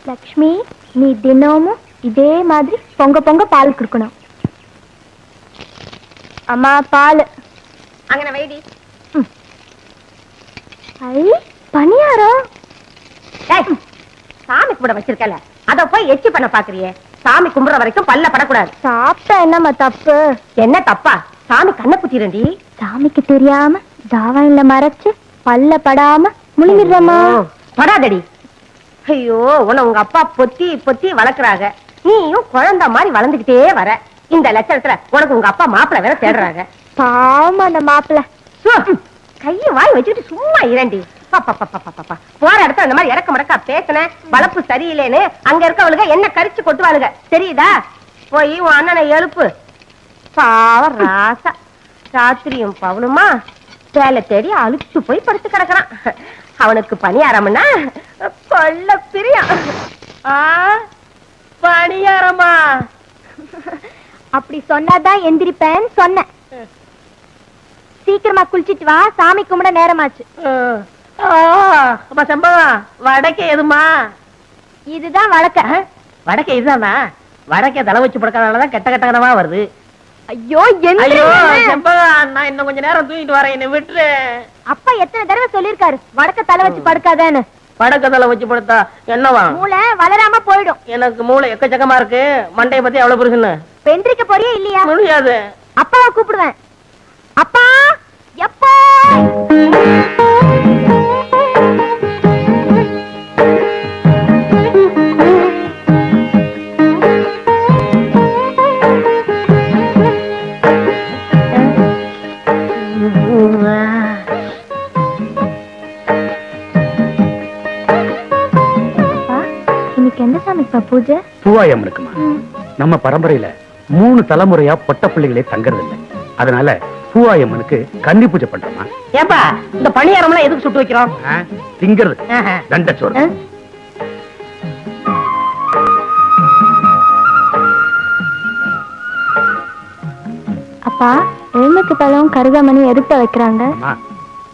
லக்ஷ்மி, நீ தினமும் இதே மாதிரி பொங்க பொங்க பால் குடுக்கணும். அம்மா பால் அங்கன வைடி. ஐ பணியாரம். சாமி கும்பிட வச்சிருக்கல, அத போய் எச்சி பண்ண பாக்குறியே. சாமி கும்பிடுற வரைக்கும் பல்ல படக்கூடாது. சாப்பிட்டா என்னம்மா தப்பு? என்ன தப்பா? சாமி கண்ணை குத்திரண்டி. சாமிக்கு தெரியாம தாவாயில மறைச்சு பல்ல படாம முழுங்கிடுறமா. படாதடி. ஐயோ, உன்னை உங்க அப்பா பொத்தி பொத்தி வளர்க்குறாங்க. நீயும் குழந்தை மாதிரி வளர்ந்துகிட்டே வர. இந்த லட்சணத்துல உனக்கு உங்க அப்பா மாப்பிள்ள வேற தேடுறாங்க. பாவம் அந்த மாப்பிள்ள. கைய வாய் வச்சுட்டு சும்மா இரண்டி. போற இடத்துல அந்த மாதிரி இறக்க மடக்கா பேசுன வளப்பு சரியில்லைன்னு அங்க இருக்கவளுக என்ன கரிச்சு கொட்டுவாளுக, தெரியுதா? போய் உன் அண்ணனை எழுப்பு. பாவம் ராசா, ராத்திரியும் பவனுமா வேலை தேடி அழுச்சு போய் படுத்து கிடக்குறான். அவனுக்கு பணியாரம்னா கொள்ள பிரியம். பணியாரமா? அப்படி சொன்னாதான் எந்திரிப்பேன்னு சொன்னேன். சீக்கிரமா குளிச்சிட்டு வா, சாமி கும்பிட நேரமாச்சு. சம்பவம் வடக்கே எதுமா? இதுதான் வழக்க. வடக்கே இதுதானா? வடக்கே தலை வச்சு படுக்கிறதுனாலதான் கெட்ட கெட்ட கனவா வருது. ஐயோ செம்பகம், நான் இன்னும் கொஞ்ச நேரம் தூங்கிட்டு வரேன், என்ன விட்டுரு. அப்பா எத்தனை தடவை சொல்லிருக்காரு வடக்க தலை வச்சு படுக்காதேன்னு. வடக்க தலை வச்சு படுத்தா என்னவா? மூளை வளராம போயிடும். எனக்கு மூளை எக்கச்சக்கமா இருக்கு. மண்டைய பத்தி அவ்வளவு புரியுதுன்னு பெந்திரிக்க போறியா இல்லையா? முடியாது. அப்பாவை கூப்பிடுவேன். அப்பா எப்போ? இன்னைக்கு எந்த சாமிக்கு பூஜை? பூவாயம் இருக்குமா? நம்ம பரம்பரையில 3 தலைமுறையா பொட்ட பிள்ளைகளே தங்கறது இல்லை. அதனால பூவாயம்மனுக்கு கன்னி பூஜை பண்றோமா? ஏப்பா, இந்த பணியாரம் எல்லாம் எதுக்கு சுட்டு வைக்கிறோம்? திங்கிறது தண்டச்சோறு. அப்பா, எலுமிச்சை பழம் கருகாமணி எதுக்கு வைக்கிறாங்க?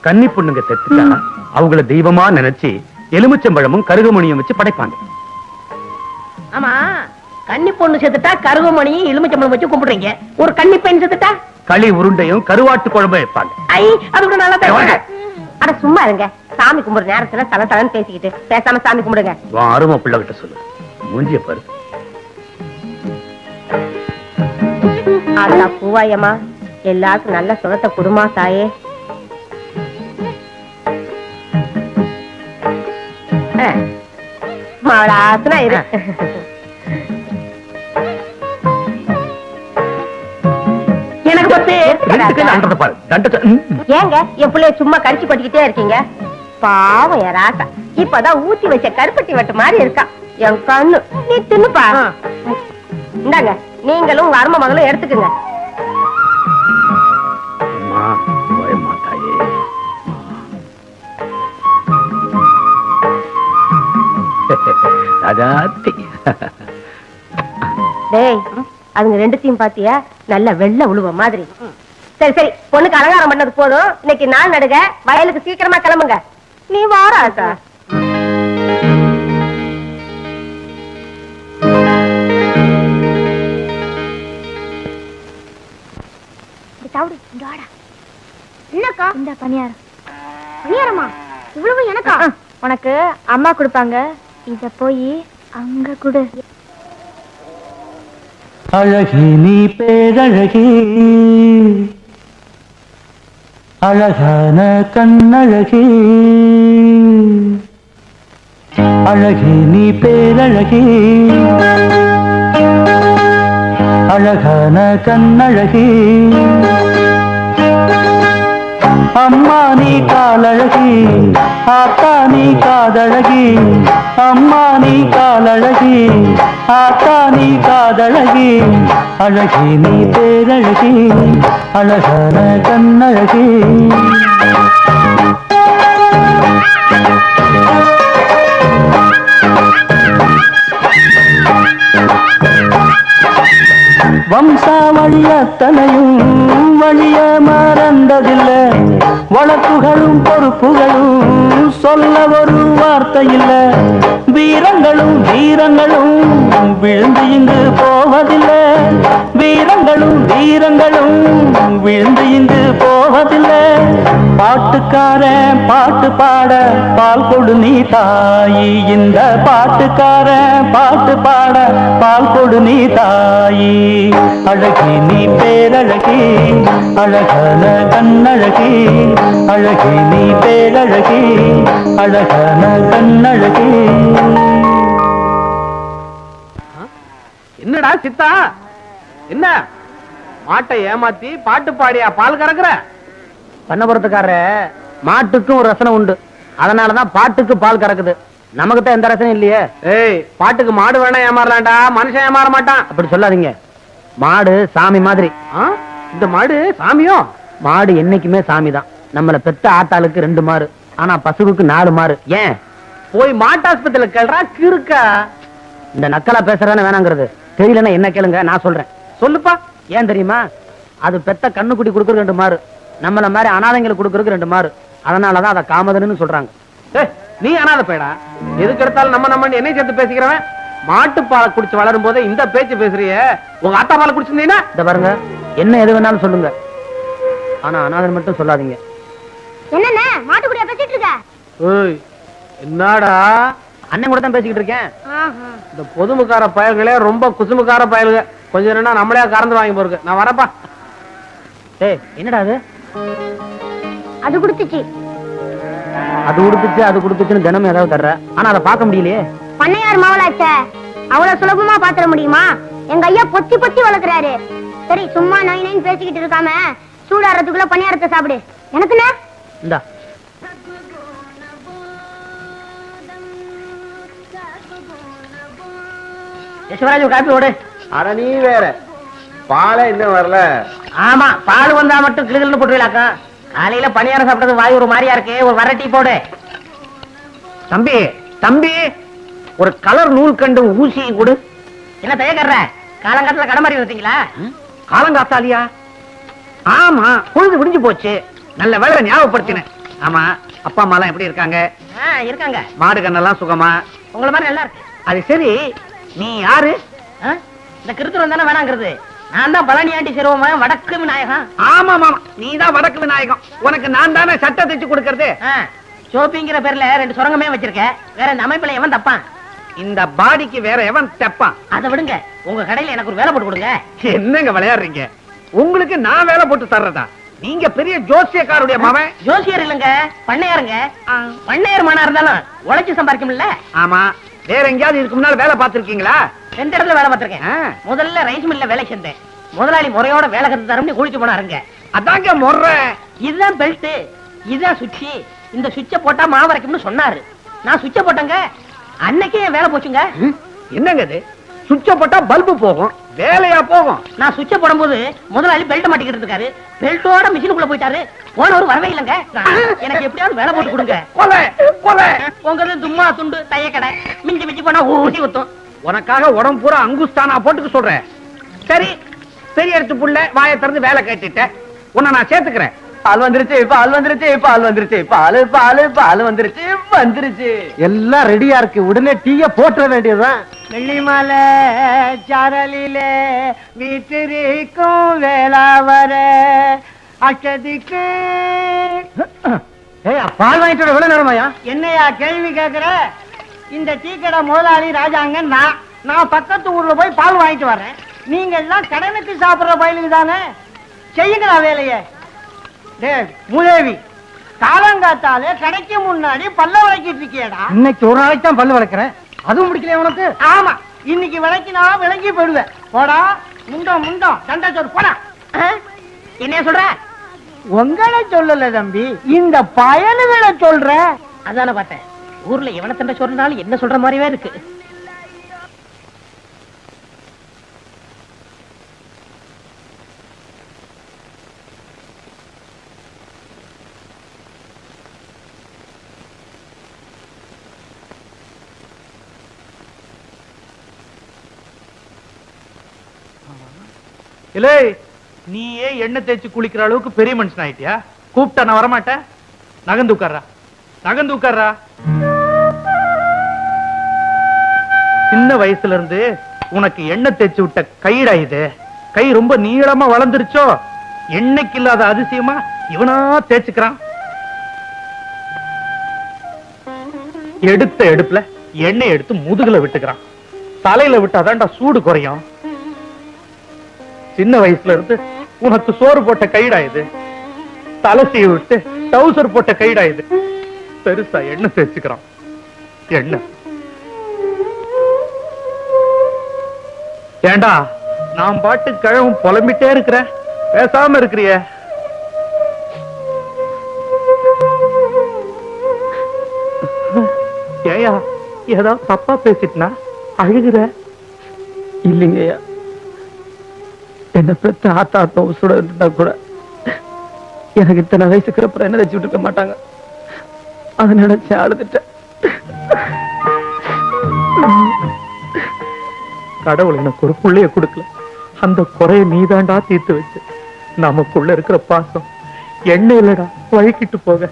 கன்னி பொண்ணுங்க செத்துட்டா அவங்கள தெய்வமா நினைச்சு எலுமிச்சம்பழமும் கருகமணியும் வச்சு படைப்பாங்க. ஆமா, கன்னி பொண்ணு செத்துட்டா கருகமணியும் எலுமிச்சம்பழம் வச்சு கும்பிடுறீங்க. ஒரு கன்னி பெண் செத்துட்டா களி உருண்டையும் கருவாட்டு குழம்பும் வைப்பாங்க. அது கூட நல்லா தருவாங்க. அட சும்மா இருங்க. சாமி கும்பிடுற நேரத்துல தலை தலைன்னு பேசிக்கிட்டு பேசாம சாமி கும்பிடுங்க. அருமை பிள்ளை கிட்ட சொல்லு. மூஞ்சிய பாரு. அதா பூவாயம்மா, எல்லாருக்கும் நல்ல சுகத்தை குடுமா தாயே. மாளாசுனா இரு. எனக்கு ஏங்க என் பிள்ளைய சும்மா கரிச்சு கொட்டிக்கிட்டே இருக்கீங்க? பாவம் என் ராசா, இப்பதான் ஊத்தி வச்ச கருப்பட்டி வட்டு மாதிரி இருக்கான் என் கண்ணு. நீ தின்னுப்பா. இந்தாங்க, நீங்களும் உங்க அருமை மகளும் எடுத்துக்குங்க. டேய், அதுங்க ரெண்டுத்தையும் பாத்தியா? நல்ல வெள்ள உழுவ மாதிரி. சரி சரி, பொண்ணுக்கு அலங்காரம் பண்ணது போதும். இன்னைக்கு நாள் நடுக, வயலுக்கு சீக்கிரமா கிளம்புங்க. நீ வாராசா? என்னக்கா இந்த பணியாரம்? பணியாரமா? இவ்வளவு எனக்கா? உனக்கு அம்மா கொடுப்பாங்க. இத போய் அங்க கொடு. அழகி நீ பேரழகி, அழகான கண்ணழகி. அழகி நீ பேரழகி, அழகான கண்ணழகி. அம்மா நீ காலழகி, ஆத்தா நீ காதழகி. அம்மா நீ காலழகி, ஆத்தா நீ காதழகி. அழகி நீ பேரழகி, அழகான கண்ணழகி. வம்சாவழி அத்தனையும் வழிய மறந்ததில்லை. வழக்குகளும் பொறுப்புகளும் சொல்ல ஒரு வார்த்தை இல்ல. வீரங்களும் வீரங்களும் விழுந்து இங்கு போவதில்லை. வீரங்களும் வீரங்களும் விழுந்து இங்கு போவதில்லை. பாட்டுக்காரன் பாட்டு பாட பால் கொடு நீ தாயி. இந்த பாட்டுக்காரன் பாட்டு பாட பால் கொடு நீ தாயி. அழகி நீ பேரழகி அழகன கண்ணழகி. அழகி நீ பேரழகி அழகன கண்ணழகி. என்னடா சித்தா, என்ன மாட்டை ஏமாத்தி பாட்டு பாடியா பால் கறக்குற? பண்ணபுரத்துக்கார மாட்டுக்கும் ஒரு ரசனை உண்டு, அதனாலதான் பாட்டுக்கு பால் கறக்குது. நமக்கு எந்த ரசனையும் இல்லையே. ஏய், பாட்டுக்கு மாடு வேணா ஏமாறலாம்டா, மனுஷன் ஏமாற மாட்டான். அப்படி சொல்லாதீங்க. மாடு சாமி மாதிரி. இந்த மாடு சாமியோ? மாடு என்னைக்குமே சாமி தான். நம்மள பெத்த ஆட்டாளுக்கு 2 மாறு, ஆனா பசுவுக்கு 4 மாறு. ஏன்? போய் மாட்டாஸ்பத்திரியில கேள்றா கிறுக்கா. இந்த நக்கலா பேசுறதானே வேணாங்கிறது. தெரியலன்னா என்ன கேளுங்க, நான் சொல்றேன். சொல்லுப்பா. ஏன் தெரியுமா? அது பெத்த கண்ணுக்குட்டி கொடுக்குறது 2 மாறு, நம்மள மாதிரி அனாதைங்களுக்கு கொடுக்கறதுக்கு 2 மாறு. அதனாலதான் அதை காமதன்னு சொல்றாங்க. நீ அனாதை பேடா, எதுக்கு எடுத்தாலும் நம்ம என்னை சேர்த்து பேசிக்கிறவன். மாட்டு பாலை குடிச்சு வளரும் போதே இந்த பேச்சு பேசுறிய. உங்க ஆத்தா பாலை குடிச்சிருந்தீங்கன்னா இந்த பாருங்க, என்ன எது வேணாலும் சொல்லுங்க, ஆனா அனாதன் மட்டும் சொல்லாதீங்க. என்னென்ன மாட்டுக்குடியா பேசிட்டு இருக்க? ஏய், என்னடா? அண்ணன் கூட தான் பேசிக்கிட்டு இருக்கேன். இந்த பொதுமுக்கார பயல்களே ரொம்ப குசுமுக்கார பயல்க. கொஞ்சம் என்னன்னா நம்மளே கறந்து வாங்கி போருக்கு. நான் வரப்பா. ஏய், என்னடா அது? அது குடுத்துச்சு. அது கொடுத்துச்சு அது கொடுத்துச்சுன்னு தினமும் ஏதாவது தர்ற, ஆனா அதை பார்க்க முடியலையே. பண்ணையார் மாவளாச்ச, அவ்வளவு சுலபமா பாத்திர முடியுமா? எங்க ஐயா பொத்தி பொத்தி வளர்க்கிறாரு. சரி, சும்மா நை நைன்னு பேசிக்கிட்டு இருக்காம சூடாறதுக்குள்ள பணியாரத்தை சாப்பிடு. எனக்குண்ணா இந்தா. யசுவராஜ் காப்பி ஓடு. அட நீ வேற, பாலை இன்னும் வரல. ஆமா, பால் வந்தா மட்டும் கிளுகிள்னு போட்டுவிலாக்கா. காலையில பணியாரம் சாப்பிட்டது வாய் ஒரு மாதிரியா இருக்கு. ஒரு வர டீ போடு. தம்பி தம்பி, ஒரு கலர் நூல் கண்டு ஊசி கொடு. என்ன தயக்கற? காலங்காலத்துல கடை மாதிரி வந்தீங்களா? காலங்காத்தாலியா? ஆமா, பொழுது விடிஞ்சு போச்சு. நல்ல வேலை ஞாபகப்படுத்தினேன். ஆமா, அப்பா அம்மா எல்லாம் எப்படி இருக்காங்க? இருக்காங்க. மாடு கண்ணெல்லாம் சுகமா? உங்களை மாதிரி நல்லா இருக்கு. அது சரி, நீ யாரு? இந்த கிருத்துரம் தானே வேணாங்கிறது. நான் தான் பழனி ஆண்டி சிறுவன், வடக்கு விநாயகம். ஆமா மாமா, நீ தான் வடக்கு விநாயகம். உனக்கு நான் தானே சட்டை தைச்சு கொடுக்கறது. ஷோப்பிங்கிற பேர்ல 2 சுரங்கமே வச்சிருக்க. வேற இந்த அமைப்புல எவன் தப்பான்? இந்த பாடிக்கு வேற எவன் தப்பான்? அதை விடுங்க, உங்க கடையில எனக்கு ஒரு வேலை போட்டு கொடுங்க. என்னங்க விளையாடுறீங்க? உங்களுக்கு நான் வேலை போட்டு தர்றதா? நீங்க பெரிய ஜோசியக்காருடைய மகன். ஜோசியர் இல்லங்க, பண்ணையாருங்க. பண்ணையார் மனா இருந்தாலும் உழைச்சு சம்பாதிக்கும்ல. ஆமா, வேற எங்கேயாவது இதுக்கு முன்னால வேலை பார்த்திருக்கீங்களா? 2 இடத்துல வேலை பார்த்திருக்கேன். முதல்ல ரைஸ் மில்ல வேலை செஞ்சேன். முதலாளி முறையோட வேலை கத்து தரம்னு குளிச்சு போனாருங்க. அதாங்க முறை. இதுதான் பெல்ட், இதுதான் சுவிட்ச். இந்த சுவிட்ச போட்டா மாவு அரைக்கும்னு சொன்னாரு. நான் சுவிட்ச போட்டேங்க. அன்னைக்கே என் வேலை போச்சுங்க. என்னங்க இது? சுவிட்ச போட்டா பல்பு போகும், வேலையா போகும்? நான் சுவிட்ச போடும்போது முதலாளி பெல்ட் மாட்டிக்கிட்டு இருக்காரு. பெல்ட்டோட மிஷினுக்குள்ள போயிட்டாரு. போனவர் வரவே இல்லைங்க. எனக்கு எப்படியாவது வேலை போட்டு கொடுங்க. உங்க தும்மா துண்டு தைய கடை மிஞ்சி மிஞ்சி போனா ஊசி ஊத்தும். உனக்காக உடம்பு பூரா அங்குஸ்தானா போட்டுக்க சொல்றேன். சரி, பெரிய எடுத்து புள்ள வாயை திறந்து வேலை கேட்டுட்ட. உன்னை நான் சேர்த்துக்கிறேன். பால் வந்துருச்சு, பால் வந்துருச்சு, பால் வந்துருச்சு, பால் பால் பால் வந்துருச்சு வந்துருச்சு. எல்லாம் ரெடியா இருக்கு. உடனே டீய போட்டுற வேண்டியதுதான். வெள்ளிமலை சாரலிலே வீட்டிற்கும் வேளாவர அச்சதிக்கு. பால் வாங்கிட்டு எவ்வளவு நேரமாயா? என்னையா கேள்வி கேக்குற? இந்த டீ கடை முதலாளி ராஜாங்க. நான் பக்கத்து ஊர்ல போய் பால் வாங்கிட்டு வரேன். நீங்க எல்லாம் கடனுக்கு சாப்பிடுற பயிலுக்கு தானே. செய்யுங்களா வேலையை. மூதேவி, காலங்காத்தாலே கடைக்கு முன்னாடி பல்ல விளக்கிட்டு இருக்கியடா. இன்னைக்கு ஒரு நாளைக்கு தான் பல்லு விளக்குறேன், அதுவும் பிடிக்கல உனக்கு? ஆமா, இன்னைக்கு விளக்கினா விளங்கி போயிடுவேன். போடா முண்டம் முண்டம் சண்டை சோறு போடா. என்ன சொல்ற? உங்களை சொல்லல தம்பி, இந்த பயலுகளை சொல்ற. அதான பார்த்தேன். ஊர்ல எவன சண்டை சொல்றாலும் என்ன சொல்ற மாதிரியே இருக்கு. இல்ல நீயே எண்ணெய் தேய்ச்சி குளிக்கிற அளவுக்கு பெரிய மனுஷன் ஆயிட்டியா? கூப்பிட்டா நான் வரமாட்டேன். நகந்து உட்கார்றா, நகந்து உட்கார்றா. சின்ன வயசுல இருந்து உனக்கு எண்ணெய் தேய்ச்சி விட்ட கைடா இது. கை ரொம்ப நீளமா வளர்ந்துருச்சோ? எண்ணெய்க்கு இல்லாத அதிசயமா இவனா தேய்ச்சுக்கிறான். எடுத்த எடுப்புல எண்ணெய் எடுத்து முதுகுல விட்டுக்கிறான். தலையில விட்டாதான்டா சூடு குறையும். சின்ன வயசுல இருந்து உனக்கு சோறு போட்ட கைடா இது. தலை சீவி விட்டு டவுசர் போட்ட கைடா இது. பெருசா எண்ணெய் தேய்ச்சுக்கிறான். எண்ணெய் ஏண்டா நான் பாட்டு கிழவும் புலம்பிட்டே இருக்கிறேன், பேசாம இருக்கிறிய? ஏயா ஏதாவது தப்பா பேசிட்டுனா அழுகுற? இல்லைங்கய்யா, என்ன பெத்த ஆத்தா சுட இருந்தா கூட எனக்கு இத்தனை வயசுக்கு அப்புறம் என்ன வச்சுட்டு இருக்க மாட்டாங்க. அதை நினைச்சு அழுதுட்டேன். கடவுள் எனக்கு ஒரு புள்ளைய கொடுக்கல, அந்த குறைய நீதாண்டா தீர்த்து வச்சு. நமக்குள்ள இருக்கிற பாசம் எண்ணெய் இல்லடா வழுக்கிட்டு போக.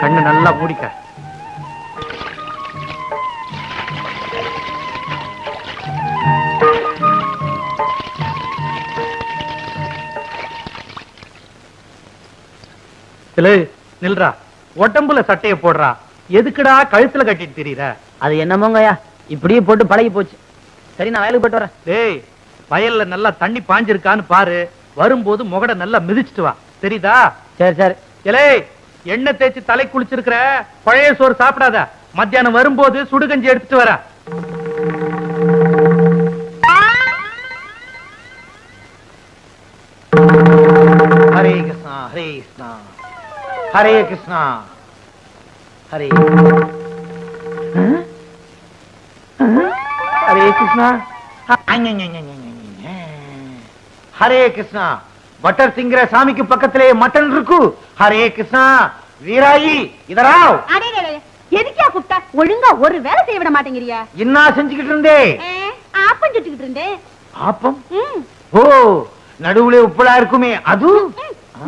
கண்ணு நல்லா மூடிக்க. நில்றா, உடம்புல சட்டைய போடுறா. எதுக்குடா கழுத்துல கட்டிட்டு தெரியற? அது என்னமோங்கய்யா, இப்படியே போட்டு பழகி போச்சு. சரி, நான் வயலுக்கு போயிட்டு வரேன். டேய், வயல்ல நல்லா தண்ணி பாஞ்சிருக்கான்னு பாரு. வரும்போது முகட நல்லா மிதிச்சிட்டு வா, தெரியுதா? சரி சரி. ஏலே, எண்ணெய் தேய்ச்சி தலை குளிச்சிருக்கிற, பழைய சோறு சாப்பிடாத. மத்தியானம் வரும்போது சுடுகஞ்சி எடுத்துட்டு வர. ஹரே கிருஷ்ணா ஹரே கிருஷ்ணா ஹரே கிருஷ்ணா ஹரே ஹரே கிருஷ்ணா ஹரே கிருஷ்ணா. பட்டர் திங்கிற சாமிக்கு பக்கத்திலே மட்டன் இருக்கு. ஹரே கிருஷ்ணா. வீராயி இதராவ். எதுக்கியா கூப்பிட்டா? ஒழுங்கா ஒரு வேலை செய்ய விட மாட்டேங்கிறியா? என்ன செஞ்சுக்கிட்டு இருந்தே? ஆப்பம் சுட்டுக்கிட்டு இருந்தேன். ஆப்பம்? ஓ, நடுவுல உப்பலா இருக்குமே அது?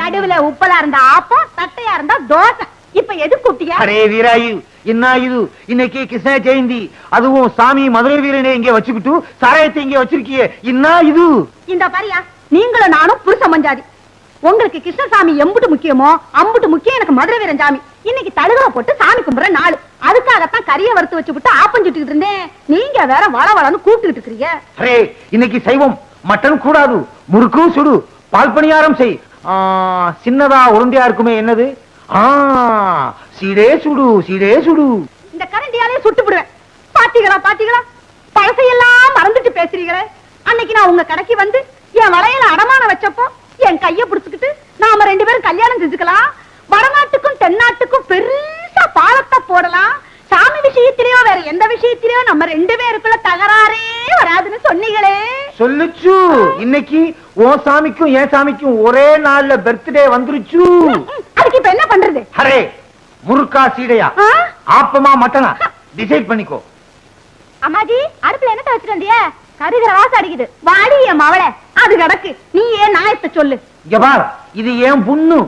நடுவுல உப்பலா இருந்தா ஆப்பம், தட்டையா இருந்தா தோசை. இப்ப எது கூப்பிட்டியா? அரே வீராயு, என்ன இது? இன்னைக்கு கிருஷ்ண ஜெயந்தி, அதுவும் சாமி மதுரை வீரனை இங்க வச்சுக்கிட்டு சாராயத்தை இங்க வச்சிருக்கியே, என்ன இது? இந்த பாரியா, நீங்களும் நானும் புருஷ மஞ்சாதி. உங்களுக்கு கிருஷ்ணசாமி எம்புட்டு முக்கியமோ அம்புட்டு முக்கியம் எனக்கு மதுரை வீரன் சாமி. இன்னைக்கு தழுகலை போட்டு சாமி கும்பிடுற நாள். அதுக்காகத்தான் கறியை வறுத்து வச்சு விட்டு ஆப்பம் சுட்டுக்கிட்டு இருந்தேன். நீங்க வேற வள வளன்னு கூப்பிட்டுக்கிட்டு இருக்கிறீங்க. அரே, இன்னைக்கு சைவம், மட்டன் கூடாது. முறுக்கு சுடு, பால் பணியாரம் செய். சின்னதா உருண்டையா இருக்குமே, என்னது? சீடே சுடு, சீடே சுடு. இந்த கரண்டியாலே சுட்டு விடுவேன். பாத்தீங்களா பாத்தீங்களா, பழசையெல்லாம் மறந்துட்டு பேசுறீங்களே. அன்னைக்கு நான் உங்க கடைக்கு வந்து என் வளையல அடமான வச்சப்போ என் கைய புடிச்சுக்கிட்டு நாம 2 பேரும் கல்யாணம் செஞ்சுக்கலாம், வடநாட்டுக்கும் தென்னாட்டுக்கும் பெருசா பாலத்தை போடலாம், சாமி விஷயத்திலேயோ வேற எந்த விஷயத்திலேயோ நம்ம 2 பேருக்குள்ள தகராறே வராதுன்னு சொன்னீங்களே. சொல்லுச்சு. இன்னைக்கு உன் சாமிக்கும் என் சாமிக்கும் ஒரே நாள்ல பர்த்டே வந்துருச்சு. அதுக்கு இப்ப என்ன பண்றது? அரே, முறுக்கா சீடையா, ஆப்பமா மட்டனா, டிசைட் பண்ணிக்கோ. அம்மாஜி, அடுப்புல என்னத்த வச்சுட்டு வந்திய? கருகிற வாசம் அடிக்குது. வாடி என் மவளை, அது கிடக்கு. நீ ஏன் நாயத்தை சொல்லு. இங்க பார், இது ஏன் புண்ணு.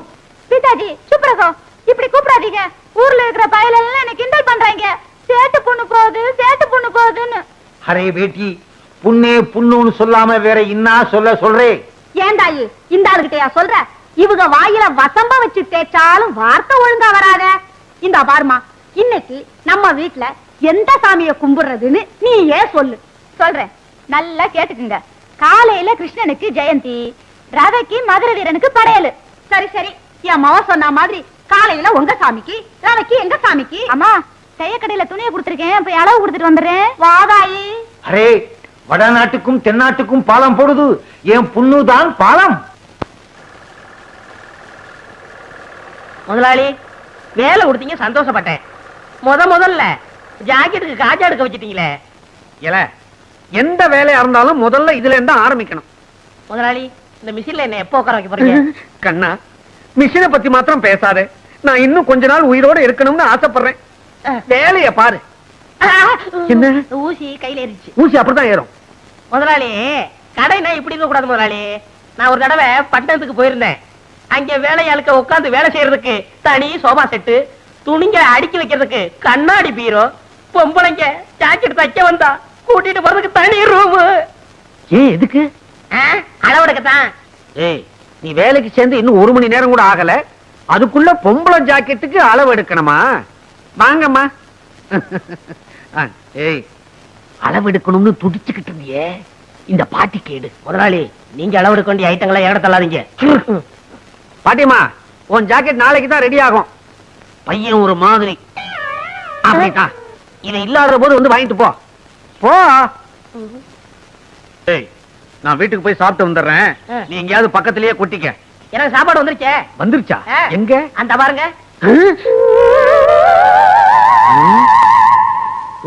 சீதாஜி, சுப்ரகோ, இப்படி கூப்பிடாதீங்க. ஊர்ல இருக்கிற பயல எல்லாம் என்ன கிண்டல் பண்றாங்க. சேட்டு பொண்ணு போகுது, சேட்டு பொண்ணு போகுதுன்னு. அரே பேட்டி, புண்ணே புண்ணுன்னு சொல்லாம வேற இன்னா சொல்றே? ஏன் தாயி, இந்த ஆளுகிட்டயா சொல்ற? இவங்க வாயில வசம்ப வச்சு தேய்ச்சாலும் வார்த்தை ஒழுங்கா வராத. இந்த பாருமா, இன்னைக்கு நம்ம வீட்டுல எந்த சாமிய கும்பிடுறதுன்னு நீ ஏன் சொல்லு. சொல்றேன், நல்லா கேட்டுக்குங்க. காலையில கிருஷ்ணனுக்கு ஜெயந்தி, ரவைக்கு மதுரை வீரனுக்கு படையலு. சரி சரி, என் மவ சொன்ன மாதிரி காலையில உங்க சாமிக்கு, ரவைக்கு எங்க சாமிக்கு. அம்மா, தையக்கடையில துணியை கொடுத்துருக்கேன், போய் அளவு கொடுத்துட்டு வந்துடுறேன். வாதாயி. அரே, வடநாட்டுக்கும் தென்னாட்டுக்கும் பாலம் போடுது, என் புண்ணுதான் பாலம். முதலாளி, வேலை கொடுத்தீங்க, சந்தோஷப்பட்டேன். முதல்ல ஜாக்கெட்டுக்கு காஜா எடுக்க வச்சிட்டீங்களே. ஏல, எந்த வேலையா இருந்தாலும் முதல்ல இதுல இருந்தா ஆரம்பிக்கணும். முதலாளி, இந்த மிஷின்ல என்ன எப்போ உட்கார வைக்க போறீங்க? கண்ணா, மிஷினை பத்தி மாத்திரம் பேசாதே. நான் இன்னும் கொஞ்ச நாள் உயிரோட இருக்கணும்னு ஆசைப்படுறேன். வேலைய பாரு. என்ன ஊசி கையில ஏறிச்சு. ஊசி அப்படித்தான் ஏறும். முதலாளி கடைனா இப்படி இருக்க கூடாது முதலாளி. நான் ஒரு தடவை பட்டணத்துக்கு போயிருந்தேன். அங்க வேலையாளுக்க உட்கார்ந்து வேலை செய்யறதுக்கு தனி சோபா செட்டு, துணிங்க அடுக்கி வைக்கிறதுக்கு கண்ணாடி பீரோ, பொம்பளைங்க ஜாக்கெட் தைக்க வந்தா கூட்டிட்டு போறதுக்கு தனி ரூம். ஏன் எதுக்கு? அளவெடுக்கத்தான். ஏய், நீ வேலைக்கு சேர்ந்து இன்னும் 1 மணி நேரம் கூட ஆகல, அதுக்குள்ள பொம்பளை ஜாக்கெட்டுக்கு அளவு எடுக்கணுமா? வாங்கம்மா. ஏய், அளவு எடுக்கணும்னு துடிச்சுக்கிட்டு இருந்தியே, இந்த பாட்டி கேடு. முதலாளி நீங்க அளவெடுக்க வேண்டிய ஐட்டங்களை இட தள்ளாதீங்க. பாட்டிமா, உன் ஜாக்கெட் நாளைக்கு தான் ரெடி ஆகும். பையன் ஒரு மாதிரி அப்படிதான். இதை இல்லாத போது வந்து வாங்கிட்டு போ. போ. ஏய், நான் வீட்டுக்கு போய் சாப்பிட்டு வந்துடுறேன். நீ எங்கேயாவது பக்கத்திலேயே கொட்டிக்க. எனக்கு சாப்பாடு வந்துருச்சே. வந்துருச்சா? எங்க? அந்த பாருங்க.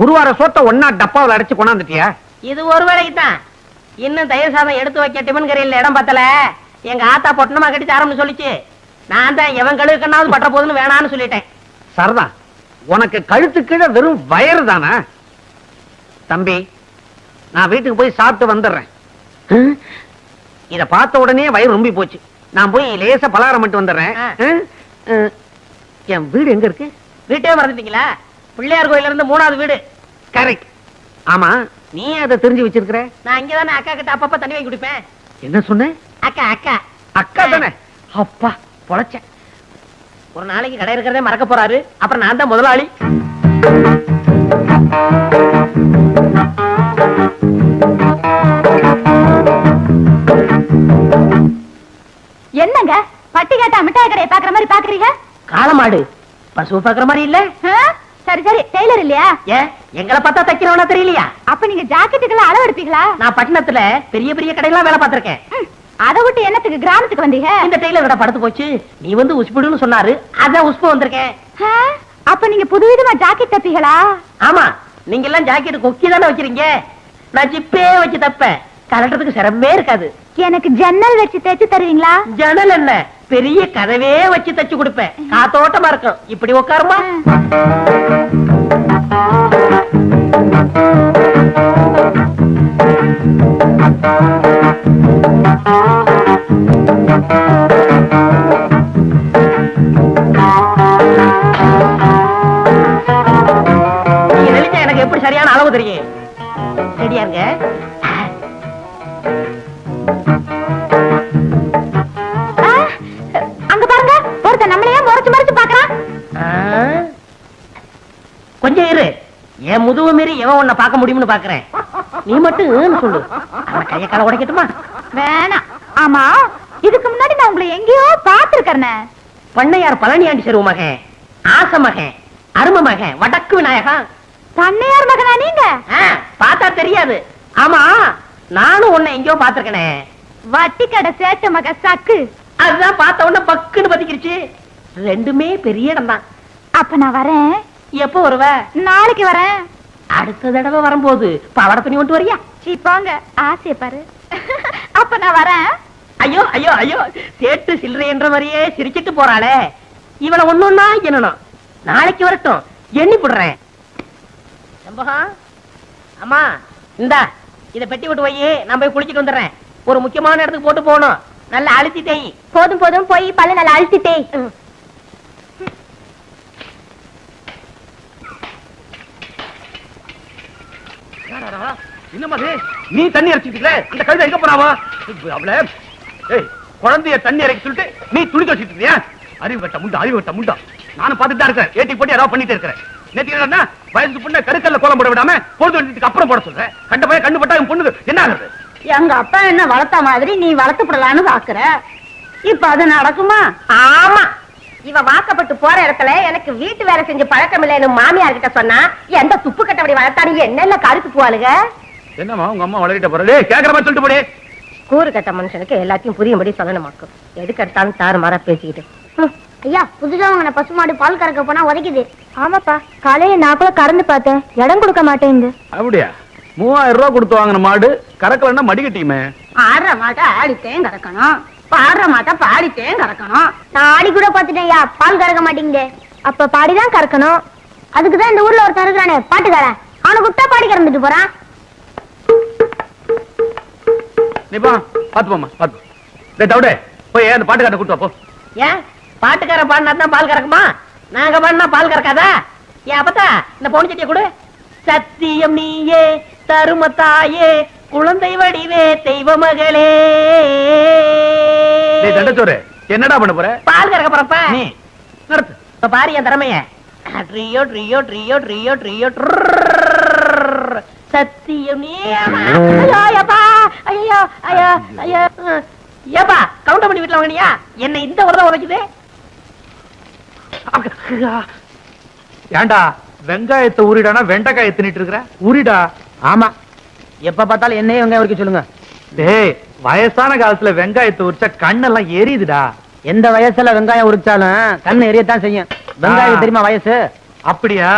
ஒரு வார சோத்த ஒன்னா டப்பாவில் அடைச்சு கொண்டாந்துட்டியா? இது ஒரு வேலைக்கு தான். இன்னும் தயிர் சாதம் எடுத்து வைக்க டிபன் கரையில் இடம் பத்தல. எங்க ஆத்தா பொட்டணமா கட்டி ஆரம்பிச்சு சொல்லிச்சு. நான் தான் எவன் கழுவுக்கண்ணாவது பட்ட போதுன்னு வேணான்னு சொல்லிட்டேன். சரதா, உனக்கு கழுத்து கீழே வெறும் வயறு தானே? தம்பி, நான் வீட்டுக்கு போய் சாப்பிட்டு வந்துடுறேன். இத பார்த்த உடனே வயிறு ரொம்பி போச்சு. நான் போய் லேசா பலகாரம் மட்டும் வந்துடுறேன். என் வீடு எங்க இருக்கு? வீட்டே மறந்துட்டீங்களா? பிள்ளையார் கோயில இருந்து 3வது வீடு. கரெக்ட். ஆமா, நீ அதை தெரிஞ்சு வச்சிருக்கிற? நான் இங்கதானே அக்கா கிட்ட அப்பப்ப தண்ணி வாங்கி குடிப்பேன். என்ன சொன்ன? அக்கா அக்கா அக்கா தானே? அப்பா பொழைச்சேன். ஒரு நாளைக்கு கடை இருக்கிறதே மறக்க போறாரு. அப்புறம் நான் தான் முதலாளி. என்னங்க பட்டி கேட்டா மிட்டாய் கடையை பாக்குற மாதிரி பாக்குறீங்க? காளமாடு பசு பாக்குற மாதிரி இல்ல. சரி சரி, டெய்லர் இல்லையா? ஏன் எங்களை பார்த்தா தைக்கிறவனா தெரியலையா? அப்ப நீங்க ஜாக்கெட்டுக்கெல்லாம் அளவு எடுப்பீங்களா? நான் பட்டணத்துல பெரிய பெரிய கடையெல்லாம் வேலை பார்த்திருக்கேன். அதை விட்டு என்னத்துக்கு கிராமத்துக்கு வந்தீங்க? இந்த டெய்லர் கடை படுத்து போச்சு. நீ வந்து உஸ்புடுன்னு சொன்னாரு, அதான் உஸ்பு வந்திருக்கேன். அப்ப நீங்க புதுவிதமா ஜாக்கெட் தப்பீங்களா? ஆமா, நீங்க எல்லாம் ஜாக்கெட் கொக்கி தானே வைக்கிறீங்க. நான் ஜிப்பே வச்சு தப்பேன். கலட்டுறதுக்கு சிரமமே இருக்காது. எனக்கு ஜன்னல் வச்சு தைச்சு தருவீங்களா? ஜன்னல் என்ன, பெரிய கதவே வச்சு தச்சு கொடுப்பேன். காத்தோட்டமா இருக்கும். இப்படி உட்காருமா. நீங்க நினைச்சா எனக்கு எப்படி சரியான அளவு தெரியும். ரெடியா இருங்க. அங்க பாருங்க, ஒருத்தன் நம்மளையே முறைச்சு முறைச்சு பாக்குறான். கொஞ்சம் இரு, என் முதுகு மீறி எவன் உன்னை பார்க்க முடியும்னு பாக்குறேன். நீ மட்டும் சொல்லு, அவன் கைய கால உடைக்கட்டுமா? வேணாம். ஆமா, இதுக்கு முன்னாடி நான் உங்களை எங்கேயோ பாத்துருக்கேன். பண்ணையார் பழனியாண்டி செருவு மகன், ஆச மகன், அரும மகன், வடக்கு விநாயகன். பண்ணையார் மகனா நீங்க? பார்த்தா தெரியாது. ஆமா, நானும் உன்னை எங்கேயோ பாத்துருக்கனே. வட்டி கடை சேட்ட மக சக்கு. அதுதான் பார்த்த உடனே பக்குன்னு பத்திக்கிடுச்சு. ரெண்டுமே பெரிய இடம் தான். அப்ப நான் வரேன். எப்போ வருவ? நாளைக்கு வரேன். அடுத்த தடவை வரும்போது பாவாடை துணி கொண்டு வரியா? சீப்பாங்க, ஆசைய பாரு. அப்ப நான் வரேன். ஐயோ ஐயோ ஐயோ, சேட்டு சில்லறை என்ற மாதிரியே சிரிச்சிட்டு போறாளே. இவனை ஒண்ணுன்னா என்னணும். நாளைக்கு வரட்டும், எண்ணி போடுறேன். அம்மா இந்தா, இத பெட்டி விட்டு போய் நான் போய் குளிச்சிட்டு வந்துடுறேன். ஒரு முக்கியமான இடத்துக்கு போட்டு போகணும். நல்லா அழுத்திட்டேன். போதும் போதும், போய் பல்ல நல்லா அழுத்திட்டேன். என்னமா நீ தண்ணி அரைச்சிட்டு அந்த கழுதை எங்க போனாவா? அவள குழந்தைய தண்ணி இறக்கி சொல்லிட்டு நீ துணி துவச்சிட்டு இருக்கியா? அறிவு கட்ட முண்டா, அறிவு கட்ட முண்டா. நானும் பார்த்துட்டு தான் இருக்கேன். ஏட்டி போட்டு ஏதாவது பண்ணிட்டு இருக்கிறேன். நேற்று வயசு பொண்ணு கருக்கல்ல கோலம் போட விடாம பொழுது வந்ததுக்கு அப்புறம் போட சொல்றேன். கண்ட பையன் கண்ணு பட்டா என் பொண்ணு என்ன ஆகுது? எங்க அப்பா என்ன வளர்த்த மாதிரி நீ வளர்த்துப்படலான்னு பாக்குற. இப்ப அது நடக்குமா? ஆமா, இவ வாக்கப்பட்டு போற இடத்துல எனக்கு வீட்டு வேலை செஞ்சு பழக்கம் இல்லைன்னு மாமியார் கிட்ட சொன்னா எந்த துப்பு கட்டபடி வளர்த்தானு என்னென்ன கருத்து போவாளுங்க. என்னமா உங்க அம்மா வளரிட்ட போறது? கேக்குற மாதிரி சொல்லிட்டு போடி. கூறு கட்ட மனுஷனுக்கு எல்லாத்தையும் புரியும்படி சொல்லணுமாக்கும். எதுக்கு எடுத்தாலும் தாறு மாறா பேசிக்கிட்டு. ஐயா, புதுசா வாங்கின பசுமாடு பால் கறக்க போனா உதைக்குது. ஆமாப்பா, காலையில நான் கூட கறந்து பார்த்தேன், இடம் கொடுக்க மாட்டேங்குது. அப்படியா? 3000 ரூபாய் கொடுத்து வாங்கின மாடு கறக்கலன்னா மடிக்கட்டியுமே. ஆடுற மாட்டை ஆடித்தேன் கறக்கணும், பாடுற மாட்டை பாடித்தேன் கறக்கணும். நான் ஆடி கூட பாத்துட்டேன் ஐயா, பால் கறக்க மாட்டேங்குது. அப்ப பாடிதான் கறக்கணும். அதுக்குதான் இந்த ஊர்ல ஒருத்தர் இருக்கிறானே பாட்டுக்காரன், அவனை கூப்பிட்டா பாடி கறந்துட்டு போறான். நீ போ பாத்து போமா பாத்து. டேய் தவுடே போய் அந்த பாட்டுக்காரனை கூட்டு வா போ. ஏன் பாட்டுக்கார பாடினா தான் பால் கறக்குமா? நாங்க பாடினா பால் கறக்காதா? ஏன் அப்பத்தா இந்த பொண்ணு சட்டியை கொடு. சத்தியம் நீயே தருமத்தாயே குழந்தை வடிவே தெய்வ மகளே. டேய் தண்டச்சோறு என்னடா பண்ண போற? பால் கறக்க போறப்ப நீ நடத்து. இப்ப பாரு என் திறமைய. ட்ரியோ ட்ரியோ ட்ரியோ ட்ரியோ ட்ரியோ சத்தியம் நீ. ஐயோ அப்பா ஐயோ ஐயோ ஐயோ. ஏப்பா கவுண்டர் பண்ணி வீட்டுல வாங்கினியா? என்ன இந்த உரதான் உரைக்குது. ஏண்டா வெங்காயத்தை ஊறிடானா வெண்டைக்காய் தின்னுட்டு இருக்கிற? ஊறிடா. ஆமா, எப்ப பார்த்தாலும் என்னையே வெங்காயம் உரிக்க சொல்லுங்க. டேய் வயசான காலத்துல வெங்காயத்தை உரிச்சா கண்ணெல்லாம் எரியுதுடா. எந்த வயசுல வெங்காயம் உரிச்சாலும் கண்ணு எரியத்தான் செய்யும். வெங்காயம் தெரியுமா வயசு? அப்படியா?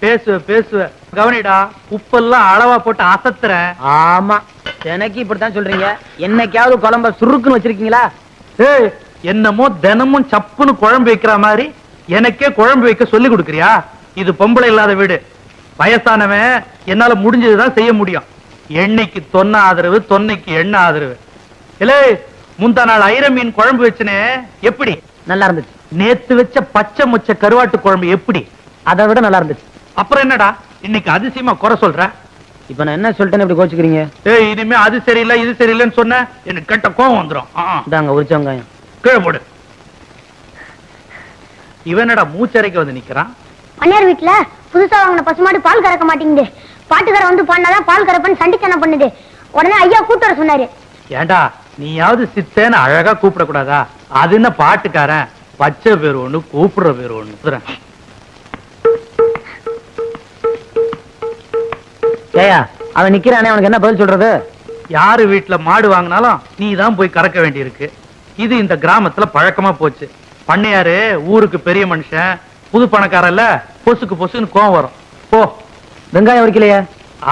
பேசுவ பேசுவ கவனிடா. உப்பெல்லாம் அளவா போட்டு அசத்துற. ஆமா, எனக்கு இப்படித்தான் சொல்றீங்க. என்னைக்காவது குழம்ப சுருக்குன்னு வச்சிருக்கீங்களா? ஏய் என்னமோ தினமும் சப்புன்னு குழம்பு வைக்கிற மாதிரி எனக்கே குழம்பு வைக்க சொல்லி கொடுக்கறியா? இது பொம்பளை இல்லாத வீடு. வயசானவன் என்னால முடிஞ்சதுதான் செய்ய முடியும். எண்ணெய்க்கு தொன்ன ஆதரவு, தொன்னைக்கு எண்ணெய் ஆதரவு. இல்லே முந்தா நாள் ஐர மீன் குழம்பு வச்சுனே எப்படி நல்லா இருந்துச்சு. நேத்து வச்ச பச்சை முச்ச கருவாட்டு குழம்பு எப்படி? அதை விட நல்லா இருந்துச்சு. அப்புறம் என்னடா இன்னைக்கு அதிசயமா குறை சொல்ற? இப்ப நான் என்ன சொல்லிட்டேன்னு இப்படி கோச்சுக்கிறீங்க? ஏய் இனிமே அது சரியில்லை இது சரியில்லைன்னு சொன்ன எனக்கு கெட்ட கோவம் வந்துடும். இதாங்க உரிச்ச வெங்காயம். கீழே போடு. இவனடா மூச்சரைக்கு வந்து நிக்கிறான். பண்ணையார் வீட்டுல புதுசா வாங்கின பசுமாடு பால் கறக்க மாட்டேங்குது. பாட்டுக்கார வந்து பண்ணாதான் பால் கறப்பன்னு சண்டித்தனம் பண்ணுது. உடனே ஐயா கூட்டு வர சொன்னாரு. ஏண்டா நீயாவது சித்தேன்னு அழகா கூப்பிட கூடாதா? அது என்ன பாட்டுக்காரன்? பச்சை பேர் ஒண்ணு கூப்பிடுற பேர் ஒண்ணு. ஏயா அவன் நிக்கிறானே, அவனுக்கு என்ன பதில் சொல்றது? யாரு வீட்டுல மாடு வாங்கினாலும் நீ தான் போய் கறக்க வேண்டி இருக்கு. இது இந்த கிராமத்துல பழக்கமா போச்சு. பண்ணையாரு ஊருக்கு பெரிய மனுஷன், புது பணக்காரல்ல, பொசுக்கு பொசுக்குன்னு கோவம் வரும். போ. வெங்காயம் உரிக்கலையா?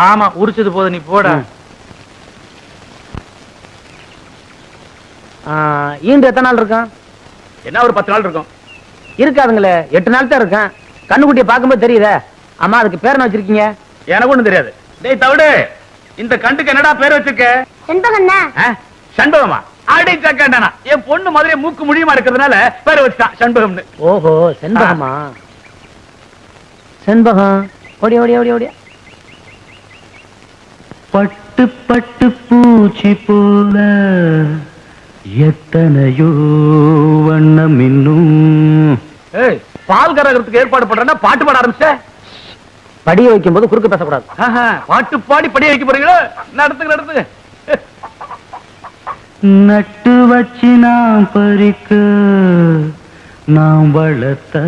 ஆமா உரிச்சது போது நீ போட. ஈண்டு எத்தனை நாள் இருக்கான்? என்ன ஒரு 10 நாள் இருக்கும். இருக்காதுங்களே, 8 நாள் தான் இருக்கேன். கண்ணுக்குட்டியை பார்க்கும்போது தெரியுதே. அம்மா அதுக்கு பேர் என்ன வச்சிருக்கீங்க? எனக்கு ஒண்ணும் தெரியாது. டேய் தவிடு, இந்த கண்டுக்கு என்னடா பேர் வச்சிருக்க? செண்பகம் சண்பகமா? அடி சக்கண்டனா என் பொண்ணு மாதிரியே மூக்கு முடியுமா இருக்கிறதுனால பேர் வச்சுட்டான் சண்பகம்னு. ஓஹோ செண்பகமா? செண்பகம் ஓடி ஓடி ஓடி ஓடி. பட்டு பட்டு பூச்சி போல எத்தனையோ வண்ணம் இன்னும். ஏய் பால் கறக்கிறதுக்கு ஏற்பாடு பண்றேன்னா பாட்டு பாட ஆரம்பிச்ச. படிய வைக்கும் போது குறுக்கு பேசக்கூடாது. பாட்டு பாடி படிய வைக்க போறீங்களோ? நடத்துங்க நடத்துங்க. நட்டு வச்சு நாம் பறிக்க நாம் வளர்த்த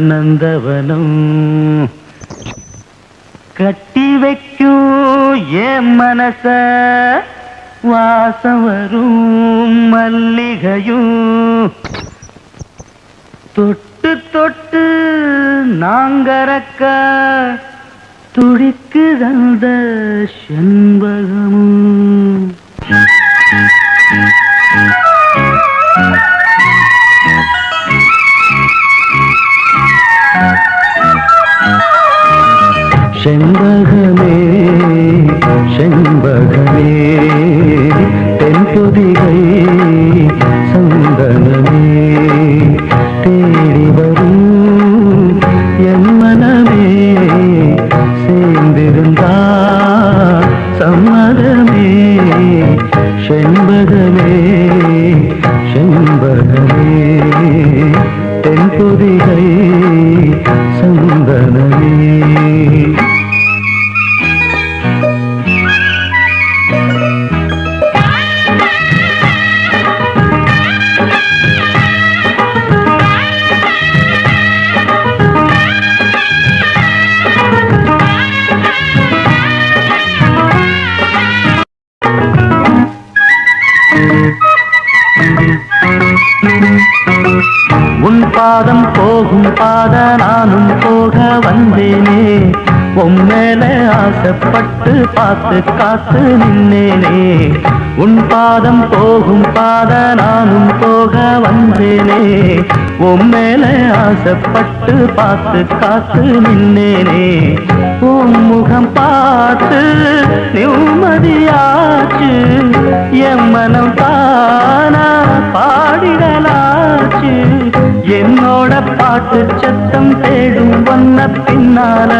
நந்தவனம் கட்டி வைக்கும் என் மனச வாசம் வரும் மல்லிகையும் தொட்டு தொட்டு நாங்கறக்க துடிக்கு அந்த செண்பகமும். செண்பகமே செண்பகமே தென்பொதிகை சந்தனமே தேடி வரும் என் மனமே சேர்ந்திருந்தா சம்மதமே. செண்பகமே செண்பகமே தென்பொதிகை சந்தனமே. உன் பாதம் போகும் பாத நானும் போக வந்தேனே உம்மேல ஆசைப்பட்டு பார்த்து காத்து நின்னேனே உன் பாதம் போகும் பாத நானும் போக வந்தேனே உம்மேல ஆசைப்பட்டு பார்த்து காத்து நின்னேனே உன் முகம் பார்த்து நிம்மதியாச்சு என் மனம் தானா பாடிடலாச்சு என்னோட பாட்டு சத்தம் தேடும் ஒன்ன பின்னால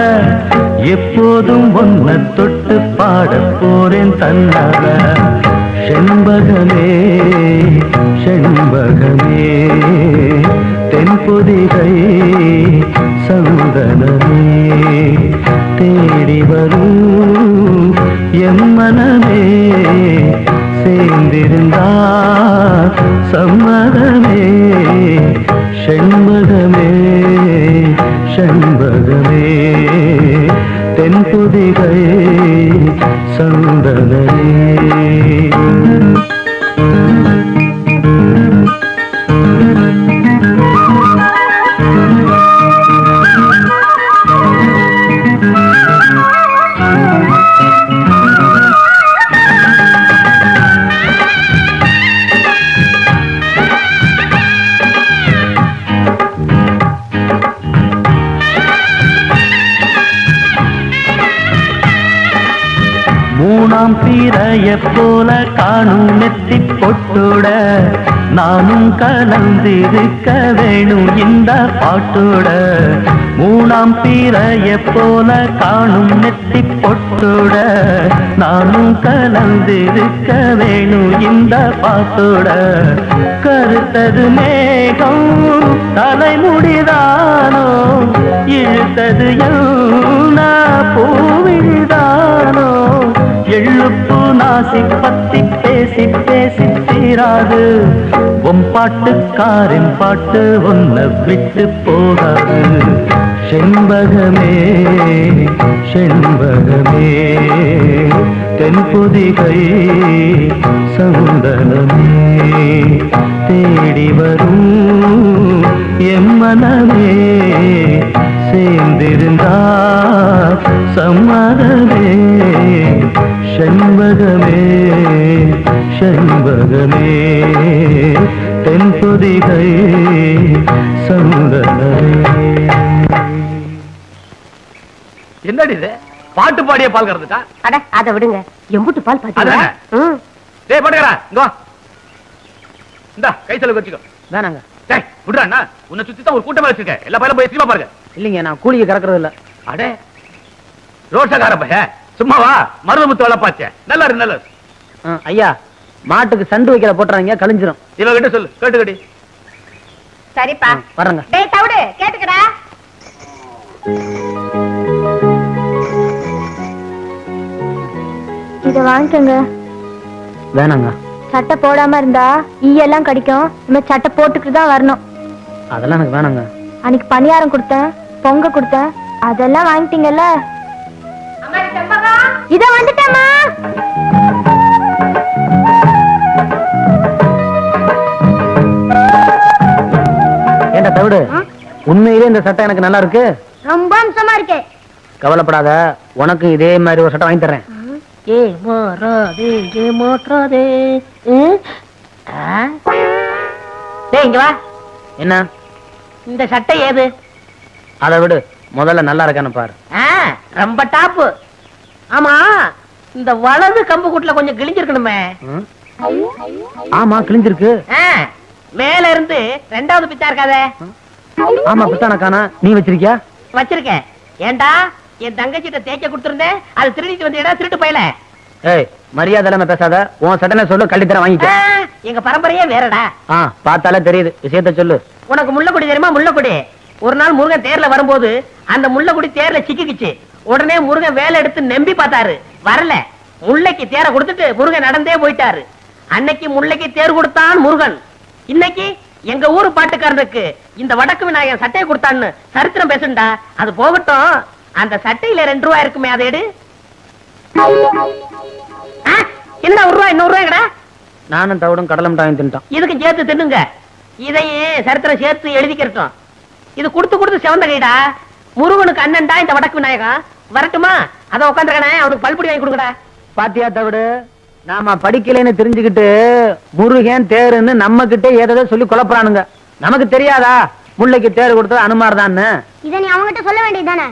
எப்போதும் ஒன்ன தொட்டு பாட போறேன் தன்னால செண்பகமே செண்பகமே தென்பொதிகை சந்தனமே தேடி வரும் என் மனமே சேர்ந்திருந்தா சம்மதமே செண்பகமே செண்பகமே தென்பொதிகை சந்தனமே மூணாம் பிறைய போல காணும் நெத்தி பொட்டோட நானும் கலந்திருக்க வேணும் இந்த பாட்டோட மூணாம் பிறைய போல காணும் நெத்தி பொட்டோட நானும் கலந்திருக்க வேணும் இந்த பாட்டோட கருத்தது மேகம் தலைமுடிதானோ இழுத்தது என்ன பூவிதானோ எழுப்பு நாசி பத்தி பேசி பேசி தீராது உன் பாட்டுக்காரின் பாட்டு உன்னை விட்டு போகாது செண்பகமே செண்பகமே தென்பொதிகை சந்தனமே தேடி வரும் என் மனமே சேர்ந்திருந்தா சம்மதமே செண்பகமே செண்பகமே தென்பொதிகை சந்தனமே. என்னடி இது பாட்டு பாடிய பால் கறந்துட்டா? அட அதை விடுங்க, எம்புட்டு பால் பாத்தீங்களா? டேய் பாட்டுக்கறா, இங்க வா. இந்தா கை செலவு வச்சுக்கோ. வேணாங்க. டேய் விடுறா அண்ணா, உன்னை சுத்தி தான் ஒரு கூட்டமா வச்சிருக்க. எல்லா பையலும் போய் சினிமா பாருங்க. இல்லைங்க, நான் கூலிக்கு கறக்குறது இல்ல. அடே ரோட்சக்கார பைய, சும்மா வா. மருதமுத்து வளப்பாச்சே, நல்லா இருக்கு நல்லா. ஐயா, மாட்டுக்கு சண்டு வைக்கிற போட்டுறாங்க, கழிஞ்சிரும். இவகிட்ட சொல்லு, கேட்டுக்கடி. சரிப்பா வரங்க. டேய் தவிடு கேட்டுக்கடா. இத வாங்கிக்கோங்க. வேணாங்க. சட்டை போடாம இருந்தா ஈயெல்லாம் கடிக்கும். நம்ம சட்டை போட்டுக்கிட்டு தான் வரணும். அதெல்லாம் எனக்கு வேணாங்க. அன்னைக்கு பணியாரம் கொடுத்தேன், பொங்க கொடுத்தேன், அதெல்லாம் வாங்கிட்டீங்கல்ல. இத வந்துட்டேம்மா. ஏண்டா தவிடு, உண்மையிலே இந்த சட்டை எனக்கு நல்லா இருக்கு. ரொம்ப அம்சமா இருக்கு. கவலைப்படாத, உனக்கு இதே மாதிரி ஒரு சட்டை வாங்கி தர்றேன். இங்க வா. என்ன இந்த சட்டை ஏது? அதை விடு, முதல்ல நல்லா இருக்கான்னு பாரு. ரொம்ப டாப்பு. ஆமா, இந்த வலது கம்பு கூட்டுல கொஞ்சம் கிழிஞ்சிருக்கணுமே. ஆமா, கிழிஞ்சிருக்கு. மேல இருந்து ரெண்டாவது பித்தா இருக்காதே. ஆமா, பித்தான காணா. நீ வச்சிருக்கியா? வச்சிருக்கேன். ஏண்டா, என் தங்கச்சிட்ட தேய்க்க கொடுத்திருந்தேன், அது திருடிட்டு வந்து திருட்டு போயல. ஏய், மரியாதை இல்லாம பேசாத. உன் சட்டனை சொல்லு, கள்ளித்தர வாங்கிக்க. எங்க பரம்பரையே வேறடா. பார்த்தாலே தெரியுது. விஷயத்த சொல்லு. உனக்கு முள்ளக்குடி தெரியுமா? முள்ளக்குடி. ஒரு நாள் முருகன் தேர்ல வரும்போது அந்த முள்ளக்குடி தேர்ல சிக்கிக்குச்சு. உடனே முருகன் வேலை எடுத்து நம்பி பார்த்தாரு, வரல. முல்லைக்கு தேரை கொடுத்துட்டு முருகன் நடந்தே போயிட்டாரு. அன்னைக்கு முல்லைக்கு தேர் கொடுத்தான் முருகன். இன்னைக்கு எங்க ஊரு பாட்டுக்காரனுக்கு இந்த வடக்கு விநாயகன் சட்டையை கொடுத்தான்னு சரித்திரம் பேசுண்டா. அது போகட்டும், அந்த சட்டையில 2 ரூபாய் இருக்குமே, அதை எடு. என்ன 1 ரூபாய்? 100 ரூபாய்டா. நானும் தவிடும் கடலை மிட்டாயும் தின்ட்டான். இதுக்கு சேர்த்து தின்னுங்க. இதையே சரித்திரம் சேர்த்து எழுதிக்கிறோம். இது கொடுத்து கொடுத்து செவந்த கைடா. முருகனுக்கு அண்ணன்டா இந்த வடக்கு விநாயகன். வரட்டுமா? அத உட்காந்துருக்கனே, அவனுக்கு பல்புடி வாங்கி கொடுக்கடா. பாத்தியா தவிடு, நாம படிக்கலைன்னு தெரிஞ்சுக்கிட்டு முருகன் தேருன்னு நம்ம கிட்டே ஏதோ சொல்லி குழப்பறானுங்க. நமக்கு தெரியாதா முல்லைக்கு தேர் கொடுத்தது அனுமார்தான்னு? இத நீ அவன்கிட்ட சொல்ல வேண்டியதுதானே?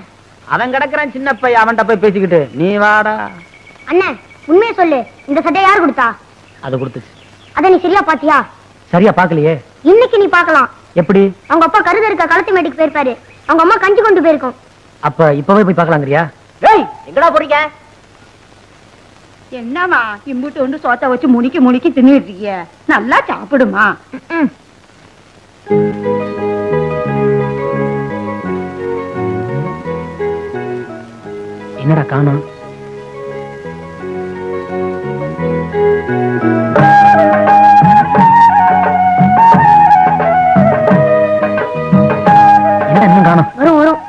அவன் கிடக்குறான் சின்ன பையன், அவன்கிட்ட போய் பேசிக்கிட்டு நீ வாடா. அண்ணன் உண்மையை சொல்லு, இந்த சட்டை யார் கொடுத்தா? அது கொடுத்துச்சு. அத நீ சரியா பாத்தியா? சரியா பாக்கலையே. இன்னைக்கு நீ பாக்கலாம். எப்படி? அவங்க அப்பா கருத இருக்க களத்து மேட்டுக்கு போயிருப்பாரு, அவங்க அம்மா கஞ்சி கொண்டு போயிருக்கோம். அப்ப இப்பவே போய் பாக்கலாங்கிறியா? டேய், எங்கடா போறீங்க? என்னமா இம்புட்டு ஒன்று சோத்த வச்சு முனிக்கி முனிக்கி தின்னுட்டு இருக்கிய? நல்லா சாப்பிடுமா. என்னடா காணோம்? என்னடா இன்னும் காணோம்? வரும் வரும்.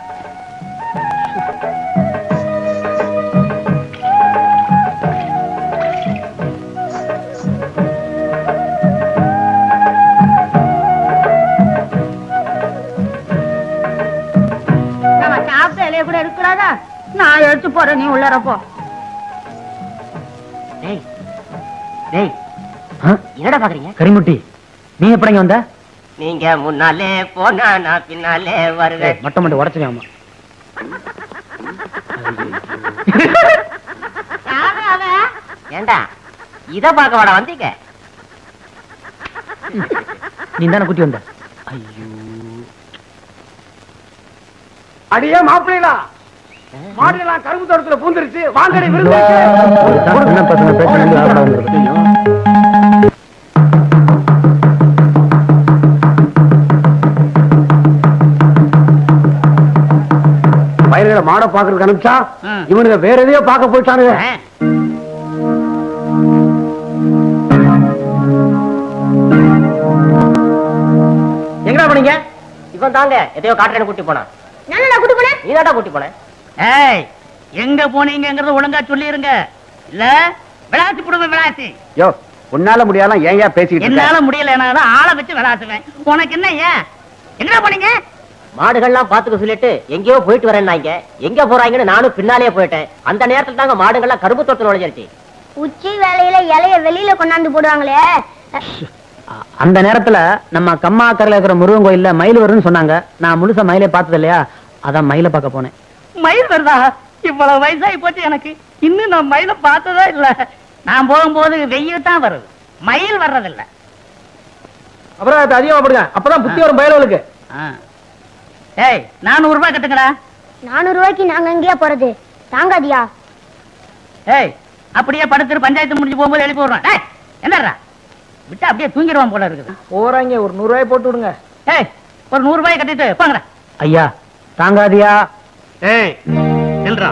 நம்ம சாப்பிட்ட இலைய கூட இருக்கிறாதா? நான் எடுத்து போறேன், நீ உள்ளர போ. டேய் டேய், ஆ? என்னடா பாக்குறீங்க? கரிமுட்டி, நீ எப்படிங்க வந்த? நீங்க முன்னாலே போனா நான் பின்னாலே வருவேன். மட்டம் மட்டும் உடச்சுக்காமா. ஏண்டா இத பாக்க வாடா வந்தீங்க? நீ தானே குட்டி வந்த? அடியே மாப்பிள்ளைகளா, மாடுலாம் கரும்பு தோட்டத்துல பூந்துருச்சு, வாங்கடி விருந்து. சின்ன பசங்க பேசுறது ஆவடா வந்துருக்கு. வயல்களை மாட பாக்குறதுக்கு அனுப்பிச்சா இவனுங்க வேற எதையோ பார்க்க போயிட்டானுங்க. எங்கடா போனீங்க? இவன் தாங்க எதையோ காட்டுறேன்னு கூட்டி போனான். நானா கூட்டி போனேன்? நீ தாண்டா கூட்டி போன. ஏய், எங்க போனீங்கங்கறத ஒழுங்கா சொல்லிருங்க, இல்ல விளாசி புடுங்க. விளாசி யோ, உன்னால முடியாலாம் ஏன் பேசிக்கிட்டு இருக்க? என்னால முடியல, ஆளை வச்சு விளாசுவேன். உனக்கு என்ன? ஏன் எங்கடா போனீங்க? மாடுகள்லாம் பாத்துக்க சொல்லிட்டு எங்கேயோ போயிட்டு வரேன்னாங்க. எங்க போறாங்கன்னு நானும் பின்னாலேயே போயிட்டேன். அந்த நேரத்துல தாங்க மாடுகள்லாம் கரும்பு தோட்டத்துல நுழைஞ்சிருச்சு. உச்சி வேலையில இலைய வெளியில கொண்டாந்து போடுவாங்களே. அந்த நேரத்துல நம்ம கம்மா கரையில இருக்கிற முருகன் கோயில்ல மயில் வரும்னு சொன்னாங்க. நான் முழுசா மயிலை பார்த்தது இல்லையா, அதான் மயிலை பார்க்க போனேன். மயில் வருதா? இவ்வளவு வயசாகி போச்சு எனக்கு, இன்னும் நான் மயில பார்த்ததா இல்ல. நான் போகும்போது வெயில் தான் வருது, மயில் வர்றதில்ல. அப்புறம் அது அதிகமா போடுங்க, அப்பதான் புத்தி வரும் பயலுக்கு. ஏய், 400 ரூபாய் கட்டுங்கடா. 400 ரூபாய்க்கு நாங்க எங்கேயா போறது? தாங்காதியா? ஏய், அப்படியே படுத்துட்டு பஞ்சாயத்து முடிஞ்சு போகும்போது எழுப்பி விடுறேன். ஏய், என்னடா விட்டா அப்படியே தூங்கிடுவான் போல இருக்குது. போறாங்க, ஒரு 100 ரூபாய் போட்டு விடுங்க. ஏய், ஒரு 100 ரூபாய் கட்டிட்டு போங்கடா. ஐயா தாங்காதியா? ஏய் நில்றா.